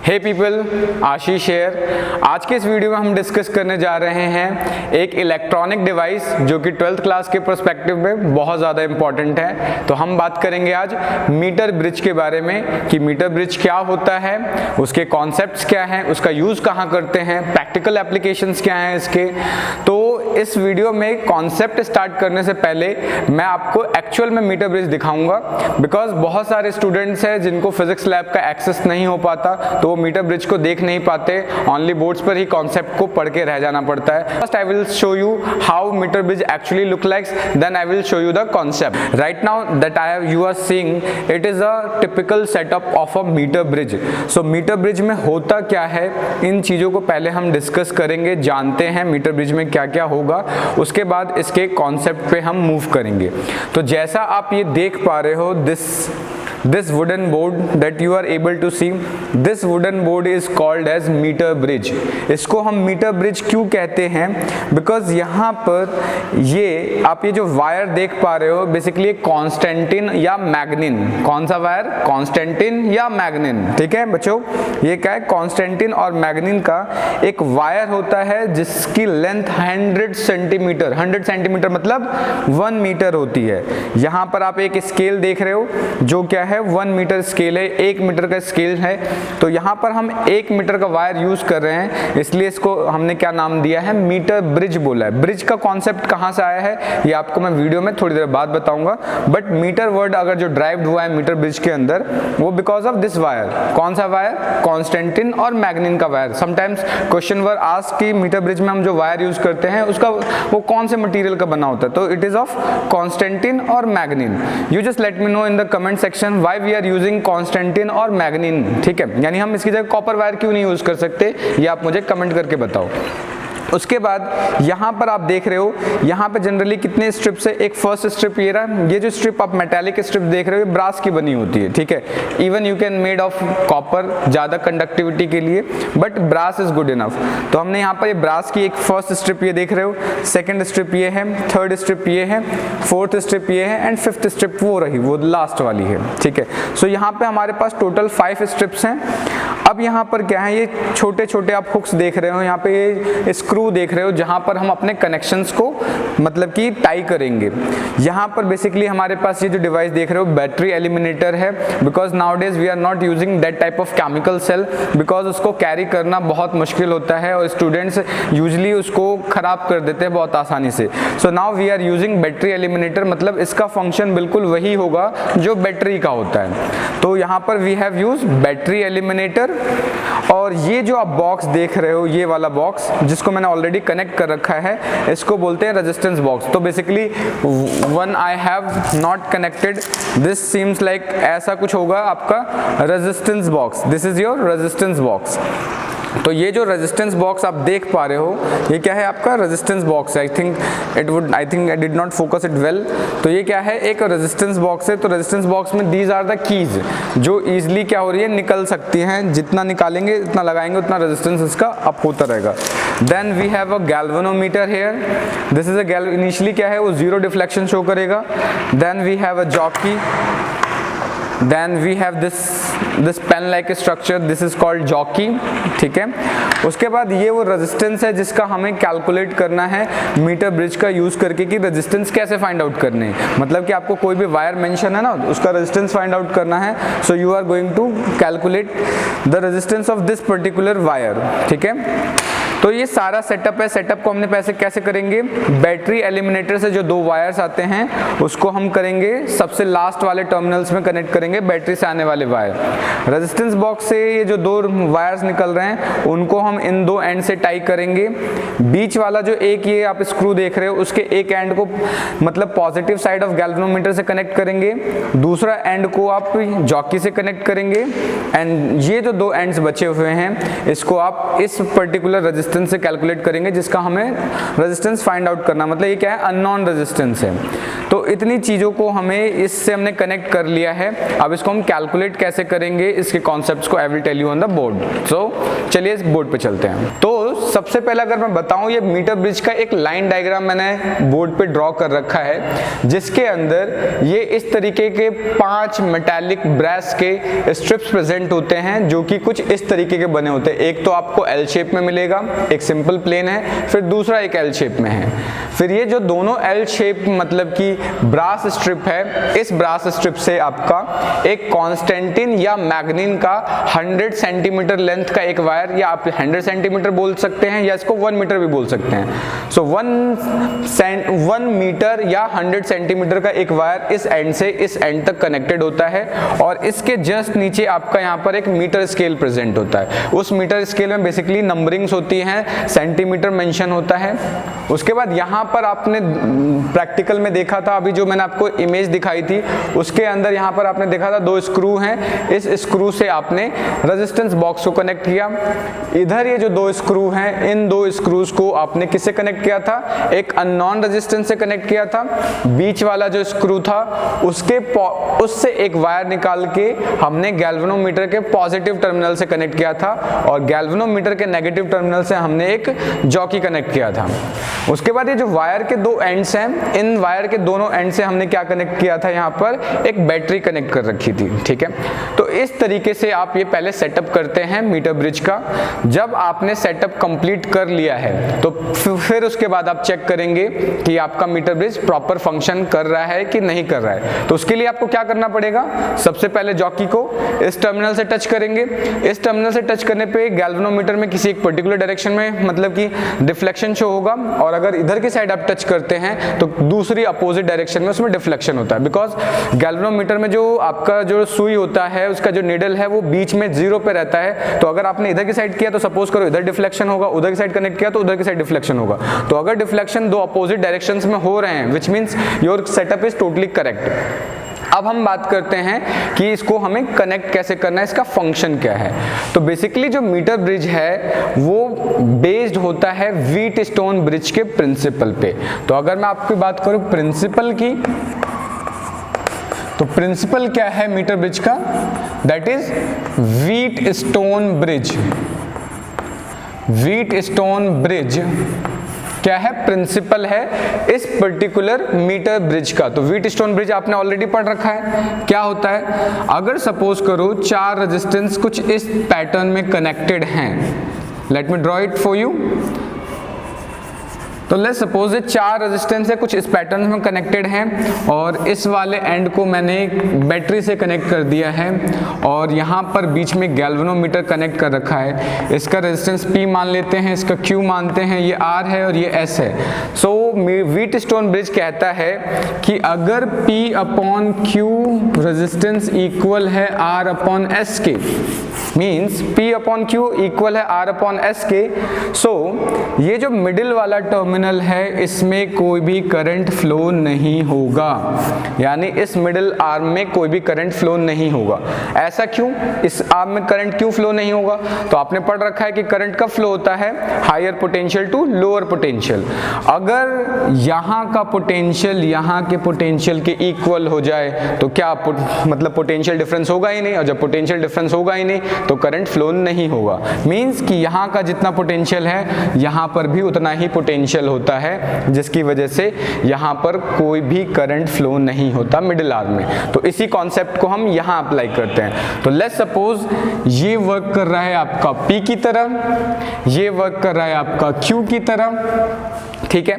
हे people, आशीष hair. आज के इस वीडियो में हम डिस्कस करने जा रहे हैं एक इलेक्ट्रॉनिक डिवाइस जो कि 12th क्लास के पर्सपेक्टिव में बहुत ज़्यादा इंपॉर्टेंट है। तो हम बात करेंगे आज मीटर ब्रिज के बारे में कि मीटर ब्रिज क्या होता है, उसके कॉन्सेप्ट्स क्या हैं, उसका यूज़ कहाँ करते हैं, प्रैक्टिकल एप्लीकेशंस क्या हैं इसके। तो इस वीडियो में कॉन्सेप्ट स्टार्ट करने से पहले मैं आपको एक्चुअल में मीटर ब्रिज दिखाऊंगा, बिकॉज बहुत सारे स्टूडेंट्स हैं जिनको फिजिक्स लैब का एक्सेस नहीं हो पाता, तो वो मीटर ब्रिज को देख नहीं पाते, ओनली बोर्ड्स पर ही कॉन्सेप्ट को पढ़ के रह जाना पड़ता है। First I will show you how metre bridge actually look likes, then I will show you the concept. Right now that you are seeing, it is a typical setup of a metre bridge. So metre bridge में होता क्या है, इन चीज़ों को पहले हम discuss करेंगे, जानते हैं मीटर ब्रिज में क्या क्या होगा, उसके बाद इसके कॉन्सेप्ट पे हम मूव करेंगे। तो जैसा आप ये देख पा रहे हो, this wooden board that you are able to see, this wooden board is called as meter bridge। इसको हम मीटर ब्रिज क्यों कहते हैं, बिकॉज यहाँ पर ये आप ये जो वायर देख पा रहे हो, बेसिकली कॉन्स्टेंटिन या मैग्निन। कौन सा वायर? कॉन्स्टेंटिन या मैग्निन। ठीक है बच्चों, ये क्या है? कॉन्स्टेंटिन और मैग्निन का एक वायर होता है जिसकी लेंथ 100 सेंटीमीटर, 100 सेंटीमीटर मतलब 1 मीटर होती है। यहाँ पर आप एक स्केल देख रहे हो जो क्या है, 1 मीटर स्केल है, 1 मीटर का स्केल है। तो यहाँ पर हम 1 मीटर का वायर यूज कर रहे हैं, इसलिए इसको हमने क्या नाम दिया है? मीटर ब्रिज बोला है। ब्रिज का कॉन्सेप्ट कहाँ से आया है ये आपको मैं वीडियो में थोड़ी देर बाद बताऊंगा, बट मीटर वर्ड अगर जो ड्राइव्ड हुआ है मीटर ब्रिज के अंदर, वो बिकॉज ऑफ दिस वायर। कौन सा वायर? कॉन्स्टेंटिन और मैग्निन का wire. Sometimes question were ask कि मीटर ब्रिज में हम जो वायर यूज करते हैं उसका वो कौन से मटीरियल का बना होता है, तो इट इज ऑफ कॉन्स्टेंटिन और Magnin. You just let me know in the comment section why we are using Constantine और मैग्निन। ठीक है, यानी हम इसकी जगह कॉपर वायर क्यों नहीं यूज कर सकते, ये आप मुझे कमेंट करके बताओ। उसके बाद यहाँ पर आप देख रहे हो, यहाँ पे जनरली कितने स्ट्रिप्स है? एक फर्स्ट स्ट्रिप ये रहा, ये जो स्ट्रिप आप मेटालिक स्ट्रिप देख रहे हो ब्रास की बनी होती है। ठीक है, even you can made of copper ज़्यादा कंडक्टिविटी के लिए, but brass is good enough. तो हमने यहाँ पर ये ब्रास की एक फर्स्ट स्ट्रिप ये देख रहे हो, सेकेंड स्ट्रिप ये है, थर्ड स्ट्रिप ये है, फोर्थ स्ट्रिप ये है, एंड फिफ्थ स्ट्रिप वो रही, वो लास्ट वाली है। ठीक है, सो यहाँ पे हमारे पास टोटल 5 स्ट्रिप्स हैं। अब यहाँ पर क्या है, ये छोटे छोटे आप हुक्स देख रहे हो, यहाँ पे ये स्क्रू देख रहे हो जहां पर हम अपने कनेक्शंस को मतलब कि टाई करेंगे। यहां पर बेसिकली हमारे पास ये जो डिवाइस देख रहे हो बैटरी एलिमिनेटर है, because nowadays we are not using that type of chemical cell, because उसको कैरी करना बहुत मुश्किल होता है और स्टूडेंट्स यूजली उसको खराब कर देते हैं बहुत आसानी से। So now we are using battery eliminator, मतलब इसका फंक्शन बिल्कुल वही होगा जो बैटरी का होता है। तो यहाँ पर we have use battery eliminator. और ये जो आप बॉक्स देख रहे हो, ये वाला बॉक्स जिसको मैंने ऑलरेडी कनेक्ट कर रखा है, इसको बोलते हैं रेजिस्टेंस बॉक्स। तो basically one I have not connected, this seems like ऐसा कुछ होगा आपका resistance box. This is your resistance box. तो ये जो रेजिस्टेंस बॉक्स आप देख पा रहे हो, ये क्या है? आपका रेजिस्टेंस बॉक्स है। I think I did not focus it well. तो ये क्या है? एक रेजिस्टेंस बॉक्स है। तो रेजिस्टेंस बॉक्स में दीज आर द कीज जो इजीली क्या हो रही है, निकल सकती हैं। जितना निकालेंगे, इतना लगाएंगे, उतना रेजिस्टेंस इसका अप होता रहेगा। Then we have a galvanometer here. This is a initially क्या है, वो 0 डिफ्लेक्शन शो करेगा। Then we have a jockey. Then we have this pen like structure, this is called jockey। ठीक है, उसके बाद ये वो रेजिस्टेंस है जिसका हमें कैलकुलेट करना है मीटर ब्रिज का यूज करके कि रेजिस्टेंस कैसे फाइंड आउट करने हैं। मतलब कि आपको कोई भी वायर मेंशन है ना, उसका रेजिस्टेंस फाइंड आउट करना है। So you are going to calculate the resistance of this particular wire. ठीक है, तो ये सारा सेटअप है। सेटअप को हमने कैसे करेंगे? बैटरी एलिमिनेटर से जो 2 वायर्स आते हैं उसको हम करेंगे सबसे लास्ट वाले टर्मिनल्स में कनेक्ट करेंगे बैटरी से आने वाले वायर। रेजिस्टेंस बॉक्स से ये जो 2 वायर्स निकल रहे हैं उनको हम इन 2 एंड से टाई करेंगे। बीच वाला जो एक ये आप स्क्रू देख रहे हो, उसके एक एंड को मतलब पॉजिटिव साइड ऑफ गैल्वेनोमीटर से कनेक्ट करेंगे, दूसरा एंड को आप जॉकी से कनेक्ट करेंगे, एंड ये जो 2 एंड्स बचे हुए हैं इसको आप इस पर्टिकुलर रेजिस्टेंस से कैलकुलेट करेंगे जिसका हमें रेजिस्टेंस फाइंड आउट करना, मतलब ये क्या है? अननोन रेजिस्टेंस है। तो इतनी चीज़ों को हमें इससे हमने कनेक्ट कर लिया है। अब इसको हम कैलकुलेट कैसे करेंगे, इसके कॉन्सेप्ट्स को I will tell you on the board. So चलिए इस बोर्ड पे चलते हैं। तो सबसे पहले अगर मैं बताऊं, ये मीटर ब्रिज का एक लाइन डायग्राम मैंने बोर्ड पे ड्रॉ कर रखा है, जिसके अंदर ये इस तरीके के 5 मेटालिक ब्रास के स्ट्रिप्स प्रेजेंट होते हैं, जो कि कुछ इस तरीके के बने होते हैं। एक तो आपको एल शेप में मिलेगा, एक सिंपल प्लेन है, फिर दूसरा एक एल शेप में है। फिर ये जो दोनों एल शेप मतलब कि ब्रास स्ट्रिप है, इस ब्रास स्ट्रिप से आपका एक कॉन्स्टेंटिन या मैग्नीन का 100 सेंटीमीटर लेंथ का एक वायर, या आप 100 सेंटीमीटर बोल सकते हैं या इसको 1 मीटर भी बोल सकते हैं। सो 1 मीटर या 100 सेंटीमीटर का एक वायर इस एंड से इस एंड तक कनेक्टेड होता है, और इसके जस्ट नीचे आपका यहाँ पर एक मीटर स्केल प्रेजेंट होता है। उस मीटर स्केल में बेसिकली नंबरिंग्स होती हैं, सेंटीमीटर मेंशन होता है। उसके बाद यहाँ पर आपने प्रैक्टिकल में देखा था, अभी जो मैंने आपको इमेज दिखाई थी उसके अंदर यहाँ पर आपने देखा था 2 स्क्रू हैं। इस स्क्रू से आपने रेजिस्टेंस बॉक्स को कनेक्ट किया। इधर ये जो 2 स्क्रू हैं, इन 2 स्क्रूज को आपने किससे कनेक्ट किया था? एक अननोन रेजिस्टेंस से कनेक्ट किया था। बीच वाला जो स्क्रू था उससे एक वायर निकाल के हमने गैल्वेनोमीटर के पॉजिटिव टर्मिनल से कनेक्ट किया था, और गैल्वेनोमीटर के नेगेटिव टर्मिनल से हमने एक जॉकी कनेक्ट किया था। उसके बाद ये जो वायर के 2 एंड्स हैं, इन वायर के दोनों एंड से हमने क्या कनेक्ट किया था? यहाँ पर एक बैटरी कनेक्ट कर रखी थी। ठीक है, तो इस तरीके से आप ये पहले सेटअप करते हैं मीटर ब्रिज का। जब आपने सेटअप कंप्लीट कर लिया है तो फिर उसके बाद आप चेक करेंगे कि आपका मीटर ब्रिज प्रॉपर फंक्शन कर रहा है कि नहीं कर रहा है। तो उसके लिए आपको क्या करना पड़ेगा? सबसे पहले जॉकी को इस टर्मिनल से टच करेंगे। इस टर्मिनल से टच करने पे गैल्वेनोमीटर में किसी एक पर्टिकुलर डायरेक्शन में मतलब कि डिफ्लेक्शन शो होगा, और अगर इधर की साइड आप टच करते हैं तो दूसरी अपोजिट डायरेक्शन में उसमें डिफ्लेक्शन होता है। बिकॉज गैल्वेनोमीटर में जो आपका जो सुई होता है, उसका जो निडल है वो बीच में 0 पे रहता है। तो अगर आपने इधर की साइड किया तो सपोज करो इधर डिफ्लेक्शन होगा, उधर की साइड कनेक्ट किया तो उधर की साइड डिफ्लेक्शन होगा। तो अगर डिफ्लेक्शन 2 अपोजिट डायरेक्शंस में हो रहे हैं, which means your setup is totally correct. अब हम बात करते हैं कि इसको हमें कनेक्ट कैसे करना है, इसका फंक्शन क्या है। तो बेसिकली जो मीटर ब्रिज है वो बेस्ड होता है व्हीट स्टोन ब्रिज के प्रिंसिपल पे। तो अगर मैं आपकी बात करूं प्रिंसिपल की, तो प्रिंसिपल क्या है मीटर ब्रिज का? That is wheat stone bridge. Wheat stone bridge क्या है? प्रिंसिपल है इस पर्टिकुलर मीटर ब्रिज का। तो व्हीट स्टोन ब्रिज आपने ऑलरेडी पढ़ रखा है। क्या होता है? अगर सपोज करो 4 रेजिस्टेंस कुछ इस पैटर्न में कनेक्टेड हैं, let me draw it for you. तो लेट्स सपोज ये 4 रेजिस्टेंस है कुछ इस पैटर्न में कनेक्टेड हैं, और इस वाले एंड को मैंने बैटरी से कनेक्ट कर दिया है, और यहाँ पर बीच में गैल्वेनोमीटर कनेक्ट कर रखा है। इसका रेजिस्टेंस P मान लेते हैं, इसका Q मानते हैं, ये R है और ये S है। सो व्हीट स्टोन ब्रिज कहता है कि अगर P upon Q resistance equal है R अपॉन S के, means P upon Q equal है R अपॉन S के, सो ये जो मिडिल वाला टर्मिनल है इसमें कोई भी करंट फ्लो नहीं होगा, यानी इस मिडिल आर्म में कोई भी करंट फ्लो नहीं होगा। ऐसा क्यों? इस आर्म में करंट क्यों फ्लो नहीं होगा? तो आपने पढ़ रखा है कि करंट कब फ्लो होता है? Higher potential to lower potential. अगर यहाँ का पोटेंशियल यहाँ के पोटेंशियल के इक्वल हो जाए तो क्या मतलब पोटेंशियल डिफरेंस होगा ही नहीं, और जब पोटेंशियल डिफरेंस होगा ही नहीं तो करंट फ्लो नहीं होगा। मीन्स कि यहाँ का जितना पोटेंशियल है यहाँ पर भी उतना ही पोटेंशियल होता है, जिसकी वजह से यहाँ पर कोई भी करंट फ्लो नहीं होता मिडिल आर्म में। तो इसी कॉन्सेप्ट को हम यहाँ अप्लाई करते हैं। तो लेट्स सपोज ये वर्क कर रहा है आपका P की तरह, ये वर्क कर रहा है आपका Q की तरह। ठीक है,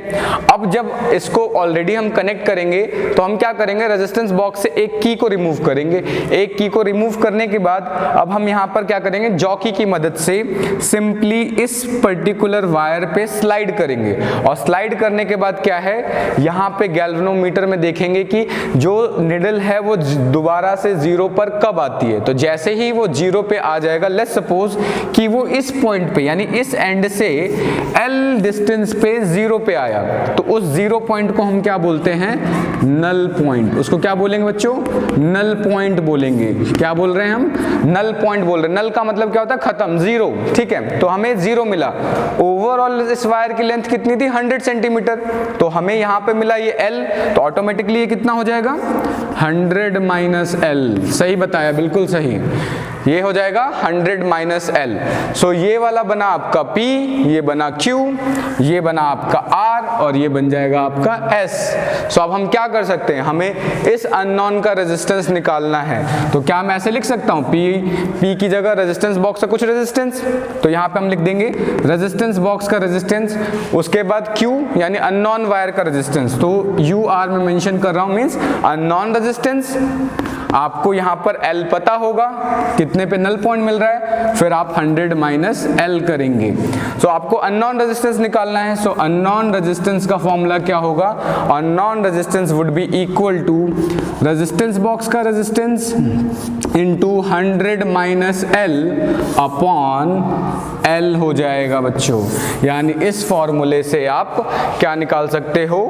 अब जब इसको ऑलरेडी हम कनेक्ट करेंगे तो हम क्या करेंगे? रेजिस्टेंस बॉक्स से एक की को रिमूव करेंगे। एक की को रिमूव करने के बाद अब हम यहाँ पर क्या करेंगे? जॉकी की मदद से सिंपली इस पर्टिकुलर वायर पे स्लाइड करेंगे, और स्लाइड करने के बाद क्या है? यहाँ पे गैल्वेनोमीटर में देखेंगे कि जो निडल है वो दोबारा से 0 पर कब आती है। तो जैसे ही वो 0 पे आ जाएगा, लेट्स सपोज कि वो इस पॉइंट पे यानी इस एंड से L डिस्टेंस पे 0 पे आया, तो उस 0 पॉइंट को हम क्या बोलते हैं? Null point. उसको क्या बोलेंगे बच्चों? नल पॉइंट बोलेंगे। क्या बोल रहे हैं हम? नल पॉइंट बोल रहे हैं। नल का मतलब क्या होता है? खत्म, 0। ठीक है, तो हमें 0 मिला। ओवरऑल इस वायर की लेंथ कितनी थी? 100 सेंटीमीटर। तो हमें यहाँ पे मिला ये L, तो ऑटोमेटिकली ये कितना हो जाएगा? 100 - L। सही बताया, बिल्कुल सही। ये हो जाएगा 100 माइनस L। सो ये वाला बना आपका P, ये बना Q, ये बना आपका R और ये बन जाएगा आपका S। सो अब हम क्या कर सकते हैं, हमें इस अननोन का रेजिस्टेंस निकालना है। तो क्या मैं ऐसे लिख सकता हूँ P की जगह रेजिस्टेंस बॉक्स का कुछ रेजिस्टेंस, तो यहाँ पे हम लिख देंगे रेजिस्टेंस बॉक्स का रेजिस्टेंस, उसके बाद Q यानी अननोन वायर का रेजिस्टेंस, तो UR में मेंशन कर रहा हूँ मींस अननोन रेजिस्टेंस। आपको यहाँ पर L पता होगा कितने पे नल पॉइंट मिल रहा है, फिर आप 100 माइनस L करेंगे। सो आपको अननोन रेजिस्टेंस निकालना है। सो अननोन रेजिस्टेंस का फॉर्मूला क्या होगा, unknown resistance would be equal to resistance box का resistance into 100 minus L upon L हो जाएगा बच्चों। यानी इस फॉर्मूले से आप क्या निकाल सकते हो,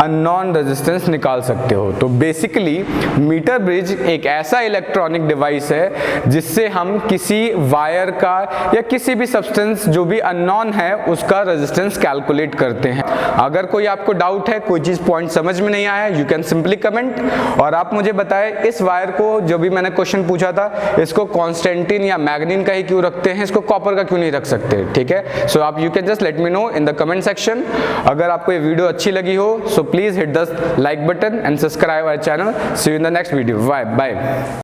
अननोन रेजिस्टेंस निकाल सकते हो। तो बेसिकली मीटर ब्रिज एक ऐसा इलेक्ट्रॉनिक डिवाइस है जिससे हम किसी वायर का या किसी भी सब्सटेंस जो भी अननोन है उसका रेजिस्टेंस कैलकुलेट करते हैं। अगर कोई आपको डाउट है, कोई चीज पॉइंट समझ में नहीं आया, यू कैन सिंपली कमेंट और आप मुझे बताएं इस वायर को, जो भी मैंने क्वेश्चन पूछा था, इसको कॉन्स्टेंटिन या मैग्नीन का ही क्यों रखते हैं, इसको कॉपर का क्यों नहीं रख सकते, ठीक है। सो आप you can just let me know in the comment section. अगर आपको ये वीडियो अच्छी लगी हो so please hit the like button and subscribe our channel. See you in the next video. Bye bye.